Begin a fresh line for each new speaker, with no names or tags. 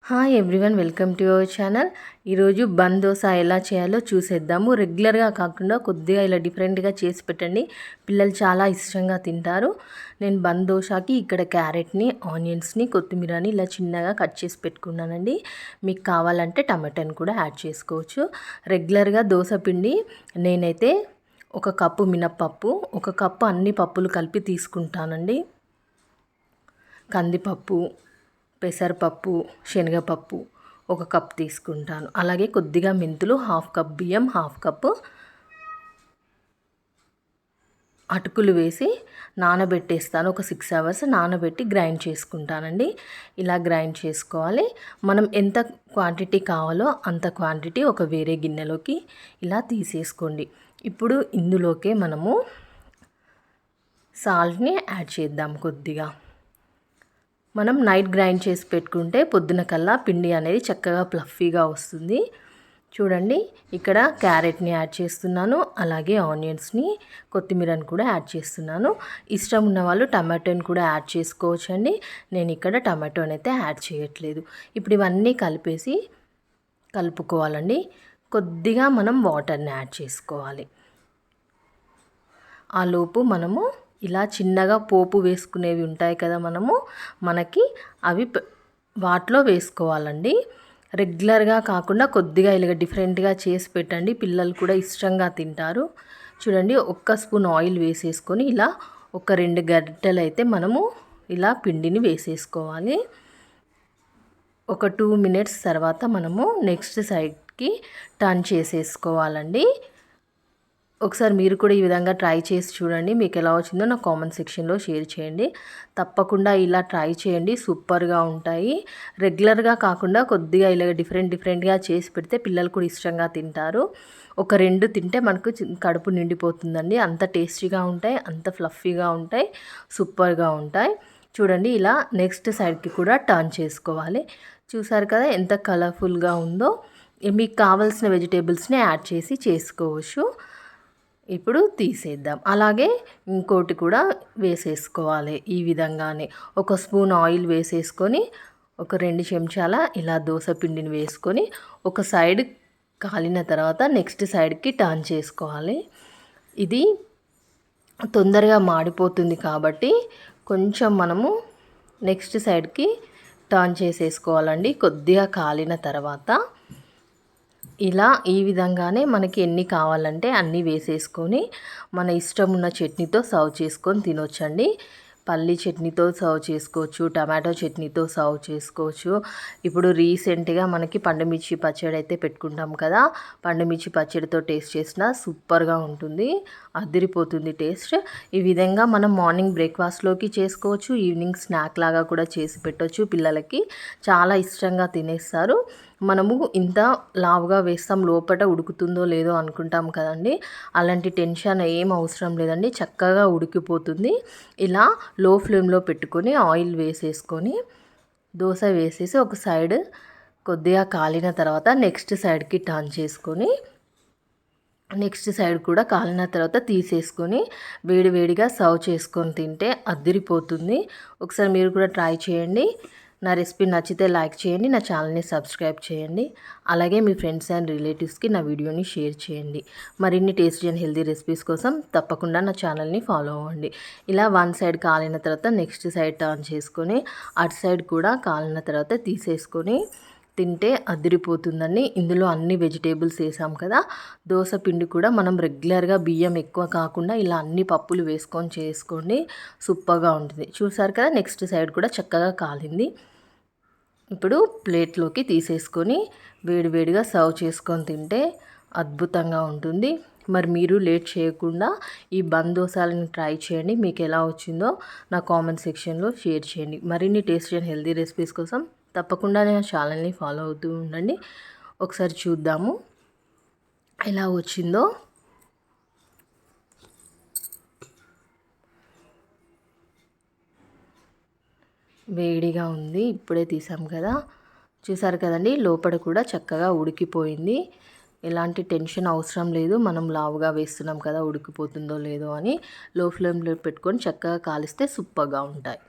Hi everyone, welcome to our channel. ఈరోజు bun dosa ఎలా చేయాలో చూసేద్దాము. రెగ్యులర్గా కాకుండా కొద్దిగా ఇలా డిఫరెంట్గా చేసి పెట్టండి, పిల్లలు చాలా ఇష్టంగా తింటారు. నేను బన్ దోశకి ఇక్కడ క్యారెట్ని, ఆనియన్స్ని, కొత్తిమీరని ఇలా చిన్నగా కట్ చేసి పెట్టుకున్నానండి. మీకు కావాలంటే టమాటాని కూడా యాడ్ చేసుకోవచ్చు. రెగ్యులర్గా దోశ పిండి నేనైతే 1 కప్పు మినప్పప్పు, 1 కప్పు అన్ని పప్పులు కలిపి తీసుకుంటానండి. కందిపప్పు, పెసరపప్పు, శనగపప్పు 1 కప్ తీసుకుంటాను. అలాగే కొద్దిగా మెంతులు, 1/2 కప్ బియ్యం, 1/2 కప్పు అటుకులు వేసి నానబెట్టేస్తాను. ఒక 6 అవర్స్ నానబెట్టి గ్రైండ్ చేసుకుంటానండి. ఇలా గ్రైండ్ చేసుకోవాలి. మనం ఎంత క్వాంటిటీ కావాలో అంత క్వాంటిటీ ఒక వేరే గిన్నెలోకి ఇలా తీసేసుకోండి. ఇప్పుడు ఇందులోకే మనము సాల్ట్ని యాడ్ చేద్దాం. కొద్దిగా మనం నైట్ గ్రైండ్ చేసి పెట్టుకుంటే పొద్దున కల్లా పిండి అనేది చక్కగా ఫ్లఫీగా వస్తుంది. చూడండి, ఇక్కడ క్యారెట్ని యాడ్ చేస్తున్నాను, అలాగే ఆనియన్స్ని, కొత్తిమీరని కూడా యాడ్ చేస్తున్నాను. ఇష్టం ఉన్న వాళ్ళు టమాటోని కూడా యాడ్ చేసుకోవచ్చండి. నేను ఇక్కడ టమాటోని అయితే యాడ్ చేయట్లేదు. ఇప్పుడు ఇవన్నీ కలిపేసి కలుపుకోవాలండి. కొద్దిగా మనం వాటర్ని యాడ్ చేసుకోవాలి. ఆ లోపు మనము ఇలా చిన్నగా పోపు వేసుకునేవి ఉంటాయి కదా, మనకి అవి వాటిలో వేసుకోవాలండి. రెగ్యులర్గా కాకుండా కొద్దిగా ఇలా డిఫరెంట్గా చేసి పెట్టండి, పిల్లలు కూడా ఇష్టంగా తింటారు. చూడండి, 1 స్పూన్ ఆయిల్ వేసేసుకొని ఇలా ఒక 2 గరిటెలు అయితే మనము ఇలా పిండిని వేసేసుకోవాలి. ఒక 2 మినిట్స్ తర్వాత మనము నెక్స్ట్ సైడ్కి టర్న్ చేసేసుకోవాలండి. ఒకసారి మీరు కూడా ఈ విధంగా ట్రై చేసి చూడండి. మీకు ఎలా వచ్చిందో నా కామెంట్ సెక్షన్లో షేర్ చేయండి. తప్పకుండా ఇలా ట్రై చేయండి, సూపర్గా ఉంటాయి. రెగ్యులర్గా కాకుండా కొద్దిగా ఇలా డిఫరెంట్గా చేసి పెడితే పిల్లలు కూడా ఇష్టంగా తింటారు. ఒక 2 తింటే మనకు కడుపు నిండిపోతుందండి. అంత టేస్టీగా ఉంటాయి, అంత ఫ్లఫీగా ఉంటాయి, సూపర్గా ఉంటాయి. చూడండి, ఇలా నెక్స్ట్ సైడ్కి కూడా టర్న్ చేసుకోవాలి. చూసారు కదా ఎంత కలర్ఫుల్గా ఉందో. మీకు కావాల్సిన వెజిటేబుల్స్ని యాడ్ చేసి చేసుకోవచ్చు. ఇప్పుడు తీసేద్దాం. అలాగే ఇంకోటి కూడా వేసేసుకోవాలి. ఈ విధంగానే 1 స్పూన్ ఆయిల్ వేసేసుకొని ఒక 2 చెంచాల ఇలా దోశ పిండిని వేసుకొని ఒక సైడ్ కాలిన తర్వాత నెక్స్ట్ సైడ్కి టర్న్ చేసుకోవాలి. ఇది తొందరగా మాడిపోతుంది కాబట్టి కొంచెం మనము నెక్స్ట్ సైడ్కి టర్న్ చేసేసుకోవాలండి. కొద్దిగా కాలిన తర్వాత ఇలా ఈ విధంగానే మనకి ఎన్ని కావాలంటే అన్నీ వేసేసుకొని మన ఇష్టం ఉన్న చట్నీతో సర్వ్ చేసుకొని తినొచ్చండి. పల్లి చట్నీతో సర్వ్ చేసుకోవచ్చు, టమాటో చట్నీతో సర్వ్ చేసుకోవచ్చు. ఇప్పుడు రీసెంట్గా మనకి పండుమిర్చి పచ్చడి అయితే పెట్టుకుంటాం కదా, పండుమిర్చి పచ్చడితో టేస్ట్ చేసినా సూపర్గా ఉంటుంది, అదిరిపోతుంది టేస్ట్. ఈ విధంగా మనం మార్నింగ్ బ్రేక్ఫాస్ట్లోకి చేసుకోవచ్చు, ఈవినింగ్ స్నాక్ లాగా కూడా చేసి పెట్టవచ్చు. పిల్లలకి చాలా ఇష్టంగా తినేస్తారు. మనము ఇంత లావుగా వేస్తాం, లోపల ఉడుకుతుందో లేదో అనుకుంటాం కదండి, అలాంటి టెన్షన్ ఏం అవసరం లేదండి, చక్కగా ఉడికిపోతుంది. ఇలా లో ఫ్లేమ్లో పెట్టుకొని ఆయిల్ వేసేసుకొని దోశ వేసేసి ఒక సైడ్ కొద్దిగా కాలిన తర్వాత నెక్స్ట్ సైడ్కి టర్న్ చేసుకొని నెక్స్ట్ సైడ్ కూడా కాలిన తర్వాత తీసేసుకొని వేడివేడిగా సర్వ్ చేసుకొని తింటే అదిరిపోతుంది. ఒకసారి మీరు కూడా ట్రై చేయండి. నా రెసిపీ నచ్చితే లైక్ చేయండి, నా ఛానల్ని సబ్స్క్రైబ్ చేయండి. అలాగే మీ ఫ్రెండ్స్ అండ్ రిలేటివ్స్కి నా వీడియోని షేర్ చేయండి. మరిన్ని టేస్టీ అండ్ హెల్తీ రెసిపీస్ కోసం తప్పకుండా నా ఛానల్ని ఫాలో అవ్వండి. ఇలా 1 సైడ్ కాలిన తర్వాత నెక్స్ట్ సైడ్ టర్న్ చేసుకొని అటు సైడ్ కూడా కాలిన తర్వాత తీసేసుకొని తింటే అదిరిపోతుందండి. ఇందులో అన్ని వెజిటేబుల్స్ వేసాం కదా, దోశ పిండి కూడా మనం రెగ్యులర్గా బియ్యం ఎక్కువ కాకుండా ఇలా అన్ని పప్పులు వేసుకొని చేసుకోండి, సూపర్గా ఉంటుంది. చూసారు కదా, నెక్స్ట్ సైడ్ కూడా చక్కగా కాలింది. ఇప్పుడు ప్లేట్లోకి తీసేసుకొని వేడివేడిగా సర్వ్ చేసుకొని తింటే అద్భుతంగా ఉంటుంది. మరి మీరు లేట్ చేయకుండా ఈ బన్ దోశలను ట్రై చేయండి. మీకు ఎలా వచ్చిందో నా కామెంట్ సెక్షన్లో షేర్ చేయండి. మరిన్ని టేస్టీ అండ్ హెల్తీ రెసిపీస్ కోసం తప్పకుండా నా ఛానల్ని ఫాలో అవుతూ ఉండండి. ఒకసారి చూద్దాము ఎలా వచ్చిందో. వేడిగా ఉంది, ఇప్పుడే తీసాం కదా. చూసారు కదండి, లోపల కూడా చక్కగా ఉడికిపోయింది. ఎలాంటి టెన్షన్ అవసరం లేదు, మనం లావుగా వేస్తున్నాం కదా ఉడికిపోతుందో లేదో అని. లో ఫ్లేమ్లో పెట్టుకొని చక్కగా కాలిస్తే సూపర్గా ఉంటాయి.